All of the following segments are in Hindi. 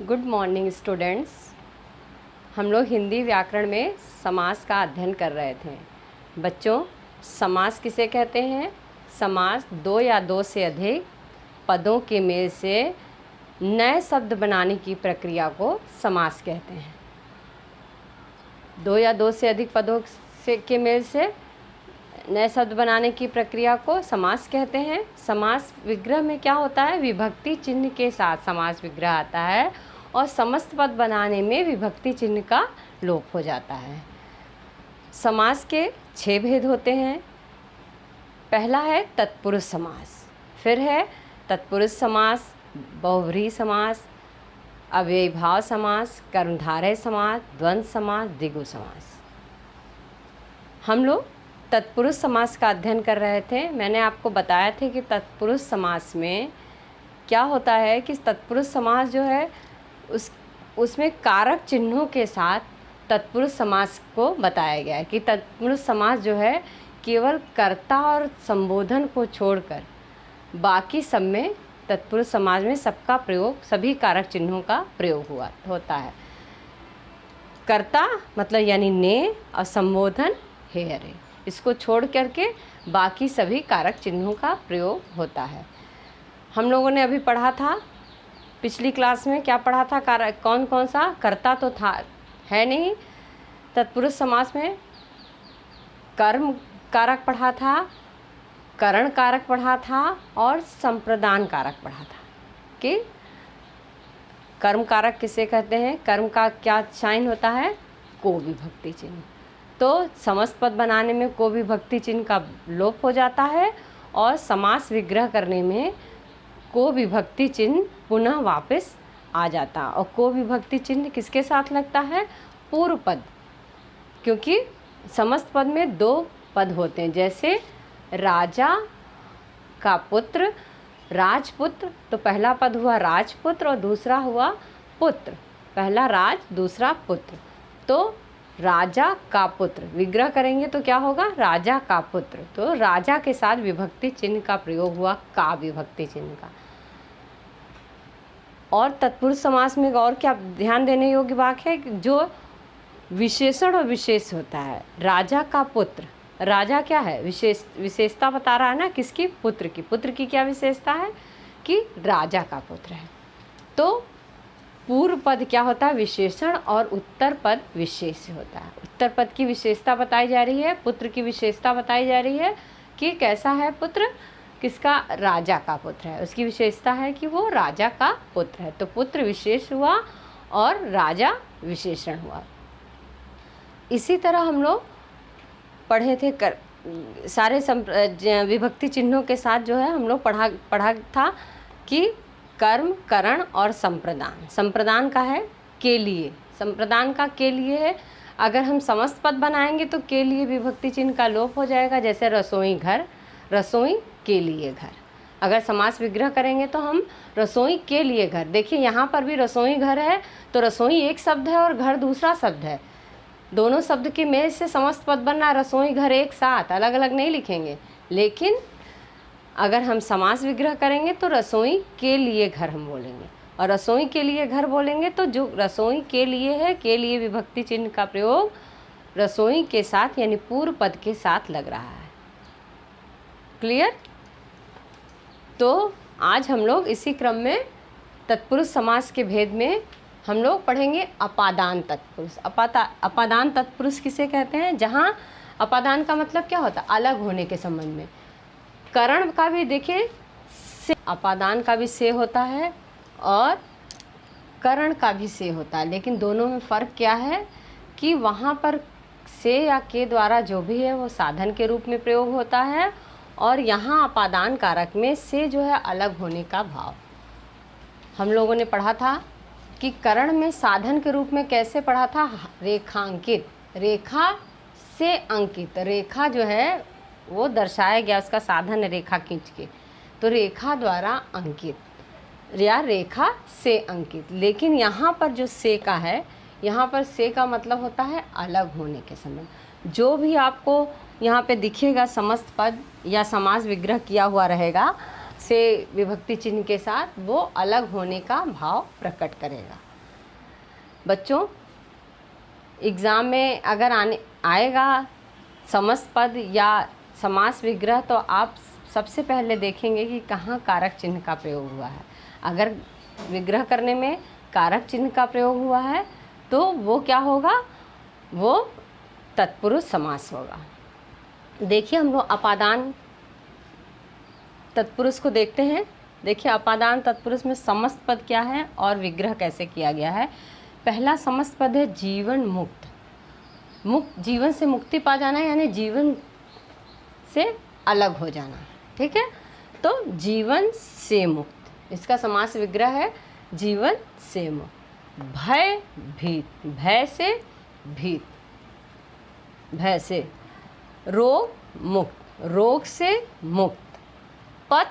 Good morning students. हम लोग हिंदी व्याकरण में समास का अध्ययन कर रहे थे। बच्चों, समास किसे कहते हैं? समास दो या दो से अधिक पदों के मेल से नए शब्द बनाने की प्रक्रिया को समास कहते हैं। दो या दो से अधिक पदों के मेल से नए शब्द बनाने की प्रक्रिया को समास कहते हैं। समास विग्रह में क्या होता है? विभक्ति चिन्ह के साथ समास विग्रह आता है और समस्त पद बनाने में विभक्ति चिन्ह का लोप हो जाता है। समास के 6 भेद होते हैं। पहला है तत्पुरुष समास, फिर है तत्पुरुष समास, बहुव्रीहि समास, अव्ययीभाव समास, कर्मधारय समास, द्वंद्व समास, द्विगु समास। हम लोग तत्पुरुष समास का अध्ययन कर रहे थे। मैंने आपको बताया था कि तत्पुरुष समास में क्या होता है कि तत्पुरुष समास जो है उसमें कारक चिन्हों के साथ तत्पुरुष समास को बताया गया है कि तत्पुरुष समास जो है केवल कर्ता और संबोधन को छोड़कर बाकी सब में तत्पुरुष समास में सबका प्रयोग, सभी कारक चिन्हों का प्रयोग होता है। कर्ता मतलब यानी ने और संबोधन हे हरे, इसको छोड़ करके बाकी सभी कारक चिन्हों का प्रयोग होता है। हम लोगों ने अभी पढ़ा था, पिछली क्लास में क्या पढ़ा था? कारक कौन कौन सा? कर्ता तो था है नहीं। तत्पुरुष समास में कर्म कारक पढ़ा था, करण कारक पढ़ा था और संप्रदान कारक पढ़ा था कि कर्म कारक किसे कहते हैं? कर्म का क्या साइन होता है? को विभक्ति चिन्ह। तो समस्त पद बनाने में को विभक्ति चिन्ह का लोप हो जाता है और समास विग्रह करने में को विभक्ति चिन्ह पुनः वापस आ जाता। और को विभक्ति चिन्ह किसके साथ लगता है? पूर्व पद, क्योंकि समस्त पद में 2 पद होते हैं। जैसे राजा का पुत्र, राजपुत्र, तो पहला पद हुआ राजपुत्र और दूसरा हुआ पुत्र। पहला राज, दूसरा पुत्र, तो राजा का पुत्र विग्रह करेंगे तो क्या होगा? राजा का पुत्र। तो राजा के साथ विभक्ति चिन्ह का प्रयोग हुआ, का विभक्ति चिन्ह का। और तत्पुरुष समास में और क्या ध्यान देने योग्य वाक्य है कि जो विशेषण और विशेष होता है। राजा का पुत्र, राजा क्या है? विशेषता बता रहा है ना, किसकी? पुत्र की। पुत्र की क्या विशेषता है? कि राजा का पुत्र है। तो पूर्व पद क्या होता है? विशेषण और उत्तर पद विशेष होता है। उत्तर पद की विशेषता बताई जा रही है, पुत्र की विशेषता बताई जा रही है कि कैसा है पुत्र? किसका? राजा का पुत्र है। उसकी विशेषता है कि वो राजा का पुत्र है। तो पुत्र विशेष हुआ और राजा विशेषण हुआ। इसी तरह हम लोग पढ़े थे सारे विभक्ति चिन्हों के साथ जो है हम लोग पढ़ा था कि कर्म, करण और संप्रदान। संप्रदान का है के लिए, संप्रदान का के लिए है। अगर हम समस्त पद बनाएंगे तो के लिए विभक्ति चिन्ह का लोप हो जाएगा। जैसे रसोई घर, रसोई के लिए घर। अगर समास विग्रह करेंगे तो हम रसोई के लिए घर। देखिए यहाँ पर भी रसोई घर है तो रसोई एक शब्द है और घर दूसरा शब्द है। दोनों शब्द के मेल से समस्त पद बनना, रसोई घर एक साथ, अलग अलग नहीं लिखेंगे। लेकिन अगर हम समास विग्रह करेंगे तो रसोई के लिए घर हम बोलेंगे और रसोई के लिए घर बोलेंगे तो जो रसोई के लिए है, के लिए विभक्ति चिन्ह का प्रयोग रसोई के साथ यानी पूर्व पद के साथ लग रहा है। क्लियर? तो आज हम लोग इसी क्रम में तत्पुरुष समास के भेद में हम लोग पढ़ेंगे अपादान तत्पुरुष। अपादान तत्पुरुष किसे कहते हैं? जहाँ अपादान का मतलब क्या होता है? अलग होने के संबंध में। करण का भी देखिए से, अपादान का भी से होता है और करण का भी से होता है, लेकिन दोनों में फ़र्क क्या है कि वहाँ पर से या के द्वारा जो भी है वो साधन के रूप में प्रयोग होता है और यहाँ अपादान कारक में से जो है अलग होने का भाव। हम लोगों ने पढ़ा था कि करण में साधन के रूप में कैसे पढ़ा था? रेखांकित, रेखा से अंकित। रेखा जो है वो दर्शाया गया, उसका साधन है रेखा खींच के, तो रेखा द्वारा अंकित या रेखा से अंकित। लेकिन यहाँ पर जो से का है, यहाँ पर से का मतलब होता है अलग होने के संबंध। जो भी आपको यहाँ पे दिखेगा समस्त पद या समास विग्रह किया हुआ रहेगा से विभक्ति चिन्ह के साथ, वो अलग होने का भाव प्रकट करेगा। बच्चों एग्ज़ाम में अगर आएगा समस्त पद या समास विग्रह तो आप सबसे पहले देखेंगे कि कहाँ कारक चिन्ह का प्रयोग हुआ है। अगर विग्रह करने में कारक चिन्ह का प्रयोग हुआ है तो वो क्या होगा, वो तत्पुरुष समास होगा। देखिए हम लोग अपादान तत्पुरुष को देखते हैं। देखिए अपादान तत्पुरुष में समस्त पद क्या है और विग्रह कैसे किया गया है। पहला समस्त पद है जीवन मुक्त। मुक्त जीवन से मुक्ति पा जाना यानी जीवन से अलग हो जाना, ठीक है। तो जीवन से मुक्त, इसका समास विग्रह है जीवन से मुक्त। भय भीत, भय से भीत, भय से। रोग मुक्त, रोग से मुक्त। पथ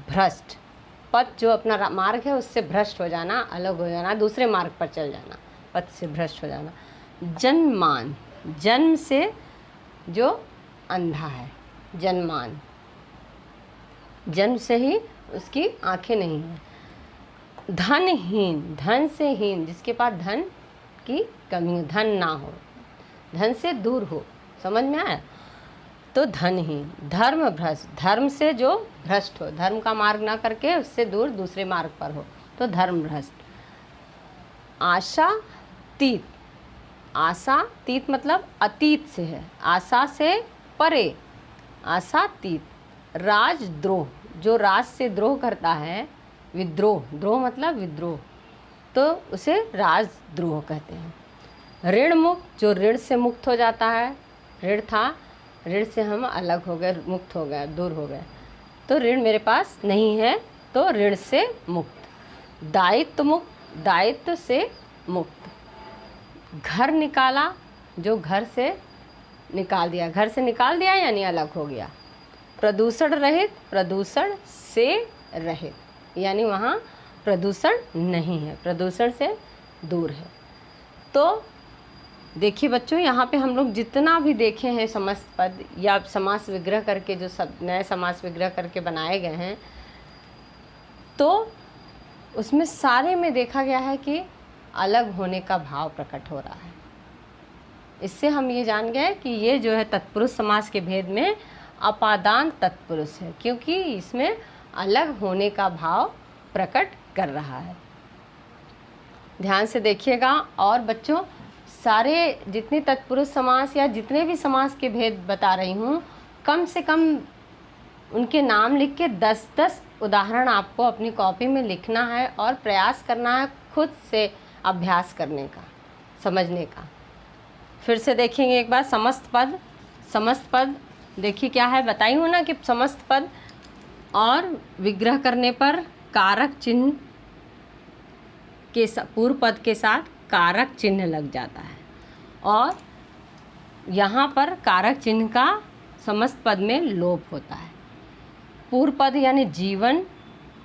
भ्रष्ट, पथ जो अपना मार्ग है उससे भ्रष्ट हो जाना, अलग हो जाना, दूसरे मार्ग पर चल जाना, पथ से भ्रष्ट हो जाना। जन्मान, जन्म से जो अंधा है, जन्मान, जन्म से ही उसकी आंखें नहीं हैं। धनहीन, धन से हीन, जिसके पास धन की कमी हो, धन ना हो, धन से दूर हो, समझ में आया, तो धनहीन। धर्म भ्रष्ट, धर्म से जो भ्रष्ट हो, धर्म का मार्ग ना करके उससे दूर दूसरे मार्ग पर हो, तो धर्म भ्रष्ट। आशा तीत, आशा तीत मतलब अतीत से है, आशा से परे, आशा तीत। राजद्रोह, जो राज से द्रोह करता है, विद्रोह, द्रोह मतलब विद्रोह, तो उसे राजद्रोह कहते हैं। ऋण मुक्त, जो ऋण से मुक्त हो जाता है, ऋण था, ऋण से हम अलग हो गए, मुक्त हो गए, दूर हो गए, तो ऋण मेरे पास नहीं है, तो ऋण से मुक्त। दायित्व मुक्त, दायित्व से मुक्त। घर निकाला, जो घर से निकाल दिया, घर से निकाल दिया यानी अलग हो गया। प्रदूषण रहित, प्रदूषण से रहित, यानी वहाँ प्रदूषण नहीं है, प्रदूषण से दूर है। तो देखिए बच्चों, यहाँ पे हम लोग जितना भी देखे हैं समस्त पद या समास विग्रह करके, जो सब नए समास विग्रह करके बनाए गए हैं, तो उसमें सारे में देखा गया है कि अलग होने का भाव प्रकट हो रहा है। इससे हम ये जान गए कि ये जो है तत्पुरुष समास के भेद में अपादान तत्पुरुष है, क्योंकि इसमें अलग होने का भाव प्रकट कर रहा है। ध्यान से देखिएगा। और बच्चों, सारे जितने तत्पुरुष समास या जितने भी समास के भेद बता रही हूँ, कम से कम उनके नाम लिख के 10-10 उदाहरण आपको अपनी कॉपी में लिखना है और प्रयास करना है खुद से अभ्यास करने का, समझने का। फिर से देखेंगे एक बार समस्त पद। समस्त पद देखिए क्या है, बताई हूँ ना कि समस्त पद और विग्रह करने पर कारक चिन्ह के पूर्व पद के साथ कारक चिन्ह लग जाता है, और यहाँ पर कारक चिन्ह का समस्त पद में लोप होता है। पूर्व पद यानी जीवन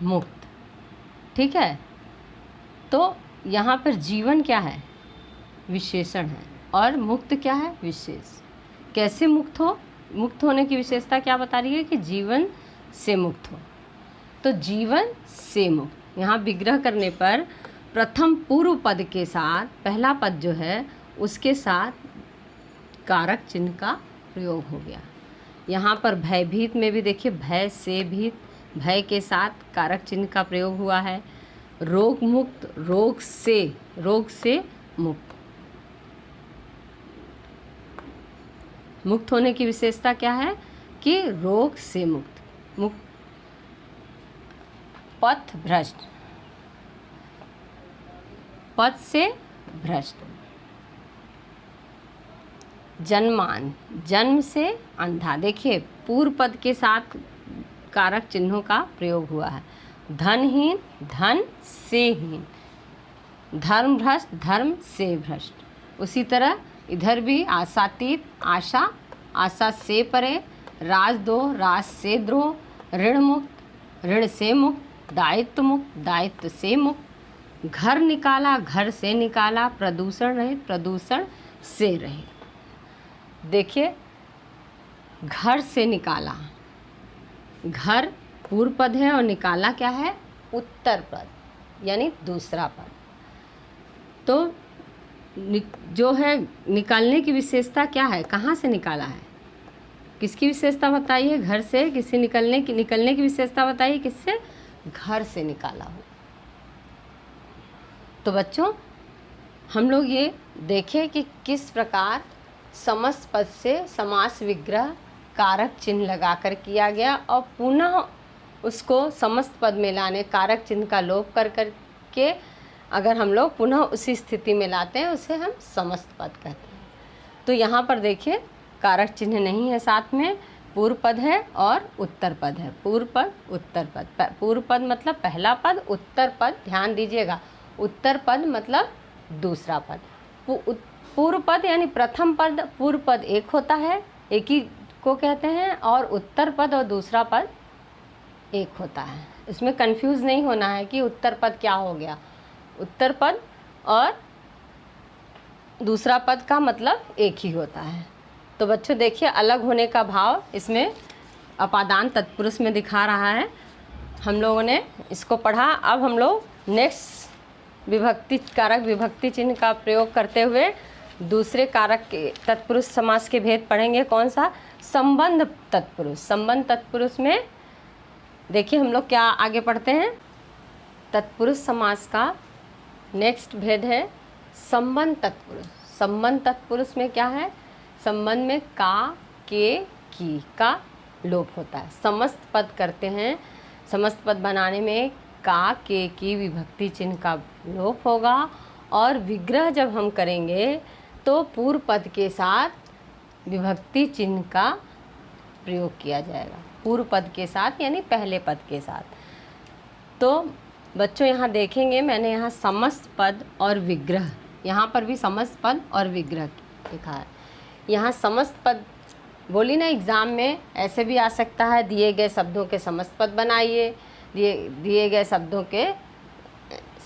मुक्त, ठीक है। तो यहाँ पर जीवन क्या है, विशेषण है, और मुक्त क्या है, विशेष। कैसे मुक्त हो, मुक्त होने की विशेषता क्या बता रही है कि जीवन से मुक्त हो। तो जीवन से मुक्त, यहाँ विग्रह करने पर प्रथम पूर्व पद के साथ, पहला पद जो है उसके साथ कारक चिन्ह का प्रयोग हो गया। यहाँ पर भयभीत में भी देखिए, भय से भीत, भय के साथ कारक चिन्ह का प्रयोग हुआ है। रोग मुक्त, रोग से मुक्त। मुक्त होने की विशेषता क्या है कि रोग से मुक्त। मुक्त। पथ भ्रष्ट, पथ से भ्रष्ट। जन्मान, जन्म से अंधा। देखिए पूर्व पद के साथ कारक चिन्हों का प्रयोग हुआ है। धनहीन, धन से हीन। धर्म भ्रष्ट, धर्म से भ्रष्ट। उसी तरह इधर भी आशातीत, आशा, आशा से परे। राजद्रोह, राज से द्रोह। ऋण मुक्त, ऋण से मुक्त। दायित्व मुक्त, दायित्व से मुक्त। घर निकाला, घर से निकाला। प्रदूषण रहित, प्रदूषण से रहित। देखिए घर से निकाला, घर पूर्व पद है और निकाला क्या है, उत्तर पद यानी दूसरा पद। तो जो है निकालने की विशेषता क्या है, कहाँ से निकाला है, किसकी विशेषता बताइए, घर से, किससे निकलने की विशेषता बताइए, किससे, घर से निकाला हो। तो बच्चों हम लोग ये देखें कि किस प्रकार समस्त पद से समास विग्रह कारक चिन्ह लगाकर किया गया और पुनः उसको समस्त पद में लाने कारक चिन्ह का लोप कर के अगर हम लोग पुनः उसी स्थिति में लाते हैं उसे हम समस्त पद कहते हैं। तो यहाँ पर देखिए कारक चिन्ह नहीं है, साथ में पूर्व पद है और उत्तर पद है। पूर्व पद, उत्तर पद। पूर्व पद मतलब पहला पद, उत्तर पद ध्यान दीजिएगा, उत्तर पद मतलब दूसरा पद। पूर्व पद यानी प्रथम पद, पूर्व पद एक होता है, एक ही को कहते हैं, और उत्तर पद और दूसरा पद एक होता है। इसमें कंफ्यूज नहीं होना है कि उत्तर पद क्या हो गया, उत्तर पद और दूसरा पद का मतलब एक ही होता है। तो बच्चों देखिए अलग होने का भाव इसमें अपादान तत्पुरुष में दिखा रहा है। हम लोगों ने इसको पढ़ा। अब हम लोग नेक्स्ट विभक्ति कारक विभक्ति चिन्ह का प्रयोग करते हुए दूसरे कारक के तत्पुरुष समास के भेद पढ़ेंगे। कौन सा? संबंध तत्पुरुष। संबंध तत्पुरुष में देखिए हम लोग क्या आगे पढ़ते हैं। तत्पुरुष समास का नेक्स्ट भेद है संबंध तत्पुरुष। संबंध तत्पुरुष में क्या है? संबंध में का, के, की का लोप होता है। समस्त पद करते हैं, समस्त पद बनाने में का, के, की विभक्ति चिन्ह का लोप होगा और विग्रह जब हम करेंगे तो पूर्व पद के साथ विभक्ति चिन्ह का प्रयोग किया जाएगा। पूर्व पद के साथ यानी पहले पद के साथ। तो बच्चों यहाँ देखेंगे मैंने यहाँ समस्त पद और विग्रह, यहाँ पर भी समस्त पद और विग्रह लिखा है। यहाँ समस्त पद बोली ना, एग्ज़ाम में ऐसे भी आ सकता है, दिए गए शब्दों के समस्त पद बनाइए, दिए गए शब्दों के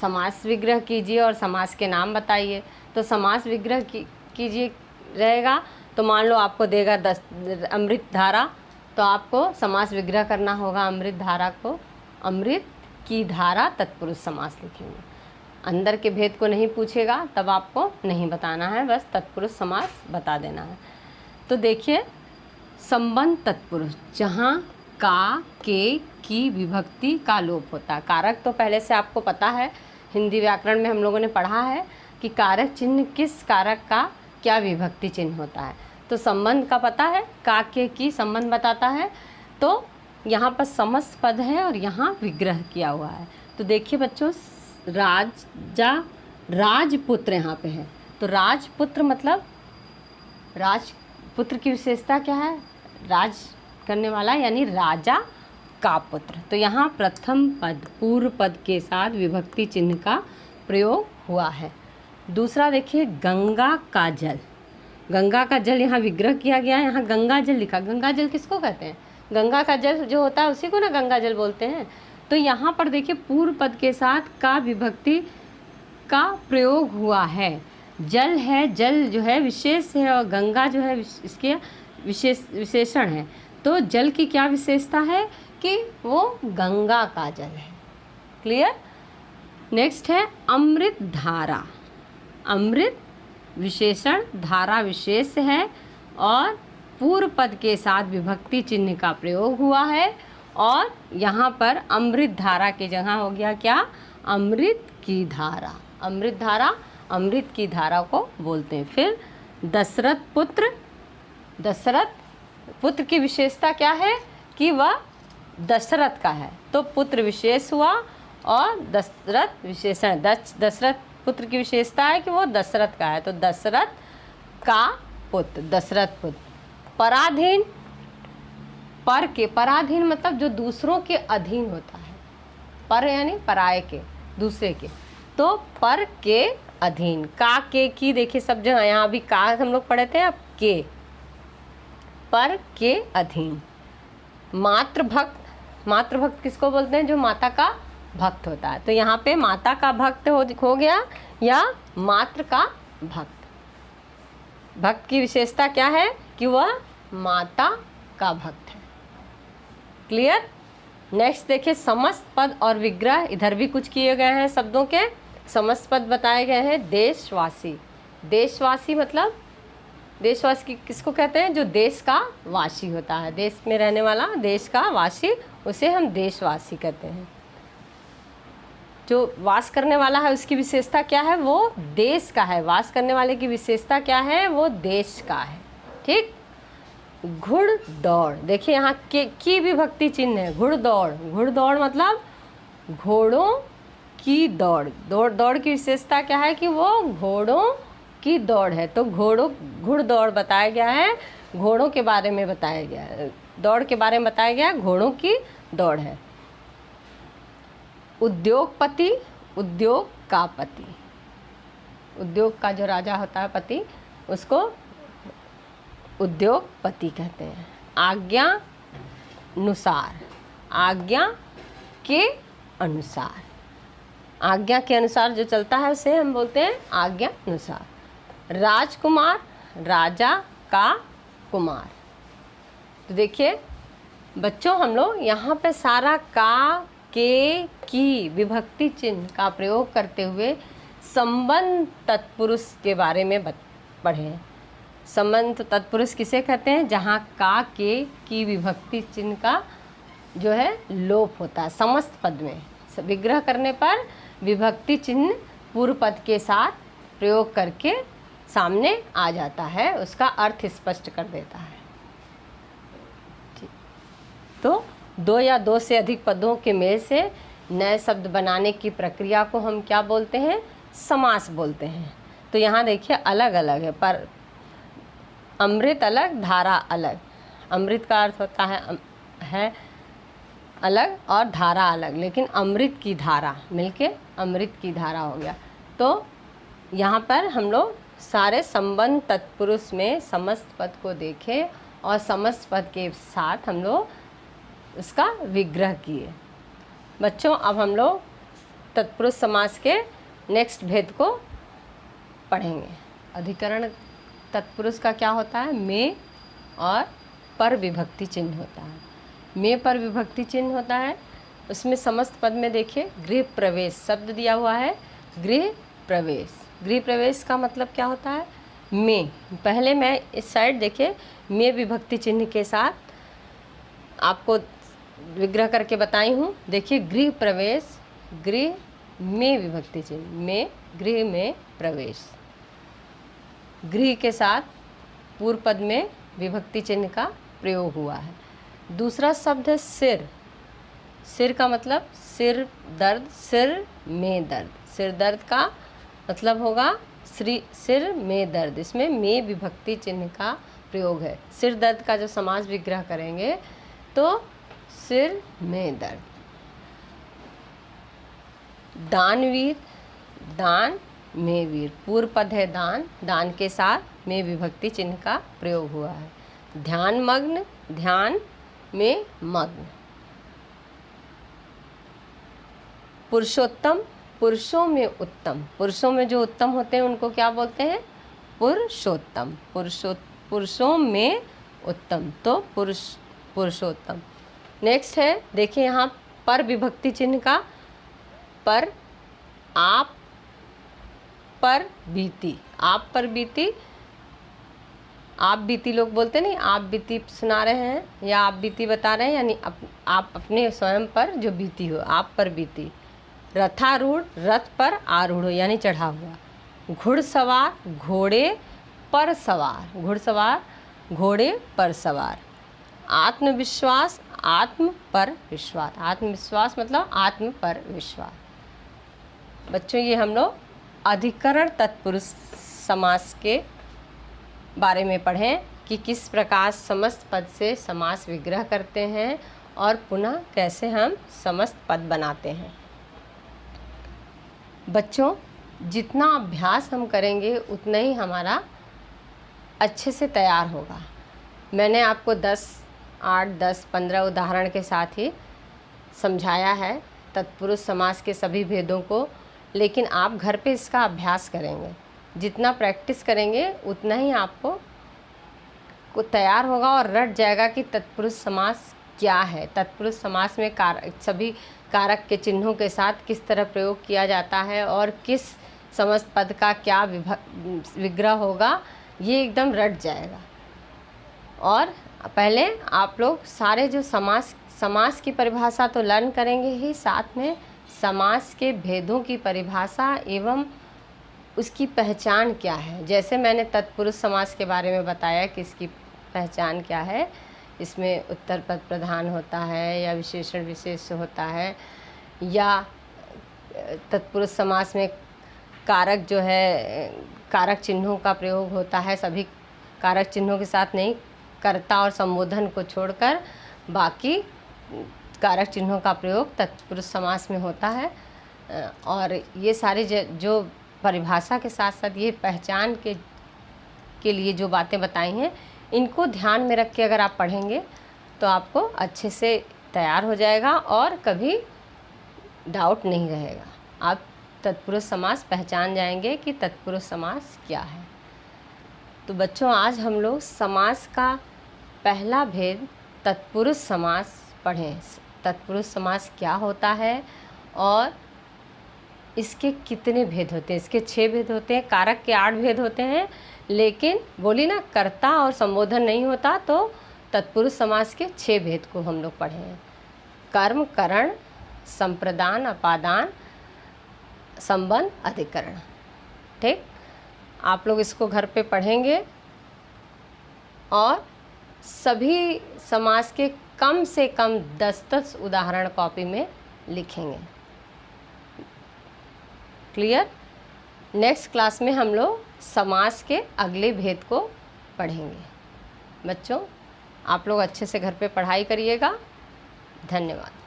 समास विग्रह कीजिए और समास के नाम बताइए। तो समास विग्रह कीजिए रहेगा तो मान लो आपको देगा 10 अमृत धारा, तो आपको समास विग्रह करना होगा अमृत धारा को अमृत की धारा तत्पुरुष समास लिखेंगे। अंदर के भेद को नहीं पूछेगा तब आपको नहीं बताना है, बस तत्पुरुष समास बता देना है। तो देखिए संबंध तत्पुरुष जहाँ का, के, की विभक्ति का लोप होता है। कारक तो पहले से आपको पता है, हिंदी व्याकरण में हम लोगों ने पढ़ा है कि कारक चिन्ह किस कारक का क्या विभक्ति चिन्ह होता है। तो संबंध का पता है, का, के, की संबंध बताता है। तो यहाँ पर समस्त पद है और यहाँ विग्रह किया हुआ है। तो देखिए बच्चों राजपुत्र यहाँ पे है। तो राजपुत्र मतलब राजपुत्र की विशेषता क्या है? राज करने वाला यानी राजा का पुत्र। तो यहाँ प्रथम पद पूर्व पद के साथ विभक्ति चिन्ह का प्रयोग हुआ है। दूसरा देखिए गंगा का जल। गंगा का जल यहाँ विग्रह किया गया है, यहाँ गंगा जल लिखा। गंगा जल किसको कहते हैं? गंगा का जल जो होता है उसी को ना गंगा जल बोलते हैं। तो यहाँ पर देखिए पूर्व पद के साथ का विभक्ति का प्रयोग हुआ है। जल है, जल जो है विशेष है और गंगा जो है इसके विशेषण है। तो जल की क्या विशेषता है कि वो गंगा का जल है। क्लियर? नेक्स्ट है अमृत धारा। अमृत विशेषण, धारा विशेष है और पूर्व पद के साथ विभक्ति चिन्ह का प्रयोग हुआ है और यहाँ पर अमृत धारा की जगह हो गया क्या? अमृत की धारा। अमृत धारा, अमृत की धारा को बोलते हैं। फिर दशरथ पुत्र। दशरथ पुत्र की विशेषता क्या है कि वह दशरथ का है, तो पुत्र विशेष हुआ और दशरथ विशेषण। दशरथ पुत्र की विशेषता है कि वो दशरथ का है, तो दशरथ का पुत्र, दशरथ पुत्र। पराधीन, पर के, पराधीन मतलब जो दूसरों के अधीन होता है। पर यानी पराये के, दूसरे के, तो पर के अधीन। का, के, की देखिए सब जगह, यहाँ अभी का हम लोग पढ़े थे, अब के, पर के अधीन। मातृभक्त। मातृभक्त किसको बोलते हैं? जो माता का भक्त होता है। तो यहाँ पे माता का भक्त हो गया या मातृ का भक्त। भक्त की विशेषता क्या है कि वह माता का भक्त है। क्लियर? नेक्स्ट देखिए समस्त पद और विग्रह। इधर भी कुछ किए गए हैं शब्दों के। समस्त पद बताए गए हैं देशवासी। देशवासी मतलब देशवासी किसको कहते हैं? जो देश का वासी होता है, देश में रहने वाला, देश का वासी, उसे हम देशवासी कहते हैं। जो वास करने वाला है उसकी विशेषता क्या है? वो देश का है। वास करने वाले की विशेषता क्या है? वो देश का है। ठीक। घुड़दौड़, देखिए यहाँ के की विभक्ति चिन्ह है। घुड़दौड़, घुड़दौड़ मतलब घोड़ों की दौड़। दौड़ की विशेषता क्या है? कि वो घोड़ों की दौड़ है। तो घुड़दौड़ बताया गया है, घोड़ों के बारे में बताया गया है, दौड़ के बारे में बताया गया है, घोड़ों की दौड़ है। उद्योगपति, उद्योग का पति, उद्योग का जो राजा होता है पति, उसको उद्योगपति कहते हैं। आज्ञानुसार, आज्ञा के अनुसार, आज्ञा के अनुसार जो चलता है उसे हम बोलते हैं आज्ञानुसार। राजकुमार, राजा का कुमार। तो देखिए बच्चों, हम लोग यहाँ पे सारा का, के, की विभक्ति चिन्ह का प्रयोग करते हुए संबंध तत्पुरुष के बारे में पढ़े हैं। संबंध तत्पुरुष किसे कहते हैं? जहाँ का, के, की विभक्ति चिन्ह का जो है लोप होता है। समस्त पद में विग्रह करने पर विभक्ति चिन्ह पूर्व पद के साथ प्रयोग करके सामने आ जाता है, उसका अर्थ स्पष्ट कर देता है। तो दो या दो से अधिक पदों के मेल से नए शब्द बनाने की प्रक्रिया को हम क्या बोलते हैं? समास बोलते हैं। तो यहाँ देखिए अलग अलग है, पर अमृत अलग, धारा अलग। अमृत का अर्थ होता है अलग और धारा अलग, लेकिन अमृत की धारा मिलके अमृत की धारा हो गया। तो यहाँ पर हम लोग सारे संबंध तत्पुरुष में समस्त पद को देखें और समस्त पद के साथ हम लोग उसका विग्रह किए। बच्चों, अब हम लोग तत्पुरुष समास के नेक्स्ट भेद को पढ़ेंगे। अधिकरण तत्पुरुष का क्या होता है? में और पर विभक्ति चिन्ह होता है। में पर विभक्ति चिन्ह होता है, उसमें समस्त पद में देखिए गृह प्रवेश शब्द दिया हुआ है। गृह प्रवेश, गृह प्रवेश का मतलब क्या होता है? में। पहले मैं इस साइड देखिए में विभक्ति चिन्ह के साथ आपको विग्रह करके बताई हूँ। देखिए गृह प्रवेश, गृह में विभक्ति चिन्ह, में, गृह में प्रवेश। गृह के साथ पूर्व पद में विभक्ति चिन्ह का प्रयोग हुआ है। दूसरा शब्द है सिर। सिर का मतलब सिर दर्द, सिर में दर्द। सिर दर्द का मतलब होगा सिर में दर्द। इसमें में विभक्ति चिन्ह का प्रयोग है। सिर दर्द का जो समास विग्रह करेंगे तो सिर में दर्द। दानवीर, दान में वीर। पूर्व पद है दान, दान के साथ में विभक्ति चिन्ह का प्रयोग हुआ है। ध्यान मग्न, ध्यान में मग्न। पुरुषोत्तम, पुरुषों में उत्तम। पुरुषों में जो उत्तम होते हैं उनको क्या बोलते हैं? पुरुषोत्तम। पुरुषों में उत्तम, तो पुरुषोत्तम। नेक्स्ट है देखिए यहाँ पर विभक्ति चिन्ह का पर। आप पर बीती, आप पर बीती, आप बीती लोग बोलते नहीं, आप बीती सुना रहे हैं या आप बीती बता रहे हैं, यानी आप अपने स्वयं पर जो बीती हो, आप पर बीती। रथारूढ़, रथ पर आरूढ़ हो यानी चढ़ा हुआ। घुड़सवार, घोड़े पर सवार, घुड़सवार घोड़े पर सवार। आत्मविश्वास, आत्म पर विश्वास। आत्मविश्वास मतलब आत्म पर विश्वास। बच्चों, ये हम लोग अधिकरण तत्पुरुष समास के बारे में पढ़ें कि किस प्रकार समस्त पद से समास विग्रह करते हैं और पुनः कैसे हम समस्त पद बनाते हैं। बच्चों, जितना अभ्यास हम करेंगे उतना ही हमारा अच्छे से तैयार होगा। मैंने आपको 8, 10, 15 उदाहरण के साथ ही समझाया है तत्पुरुष समास के सभी भेदों को, लेकिन आप घर पे इसका अभ्यास करेंगे। जितना प्रैक्टिस करेंगे उतना ही आपको तैयार होगा और रट जाएगा कि तत्पुरुष समास क्या है। तत्पुरुष समास में सभी कारक के चिन्हों के साथ किस तरह प्रयोग किया जाता है और किस समस्त पद का क्या विग्रह होगा, ये एकदम रट जाएगा। और पहले आप लोग सारे जो समास की परिभाषा तो लर्न करेंगे ही, साथ में समास के भेदों की परिभाषा एवं उसकी पहचान क्या है। जैसे मैंने तत्पुरुष समास के बारे में बताया कि इसकी पहचान क्या है, इसमें उत्तर पद प्रधान होता है या विशेषण विशेष होता है, या तत्पुरुष समास में कारक जो है, कारक चिन्हों का प्रयोग होता है, सभी कारक चिन्हों के साथ नहीं, कर्ता और संबोधन को छोड़कर बाकी कारक चिन्हों का प्रयोग तत्पुरुष समास में होता है। और ये सारी जो परिभाषा के साथ साथ ये पहचान के लिए जो बातें बताई हैं, इनको ध्यान में रख के अगर आप पढ़ेंगे तो आपको अच्छे से तैयार हो जाएगा और कभी डाउट नहीं रहेगा। आप तत्पुरुष समास पहचान जाएंगे कि तत्पुरुष समास क्या है। तो बच्चों, आज हम लोग समास का पहला भेद तत्पुरुष समास पढ़ें। तत्पुरुष समास क्या होता है और इसके कितने भेद होते हैं। इसके 6 भेद होते हैं, कारक के 8 भेद होते हैं, लेकिन बोली ना कर्ता और संबोधन नहीं होता, तो तत्पुरुष समास के 6 भेद को हम लोग पढ़े हैं। कर्म, करण, संप्रदान, अपादान, संबंध, अधिकरण। ठीक, आप लोग इसको घर पे पढ़ेंगे और सभी समास के कम से कम 10 उदाहरण कॉपी में लिखेंगे। क्लियर? नेक्स्ट क्लास में हम लोग समास के अगले भेद को पढ़ेंगे। बच्चों, आप लोग अच्छे से घर पे पढ़ाई करिएगा। धन्यवाद।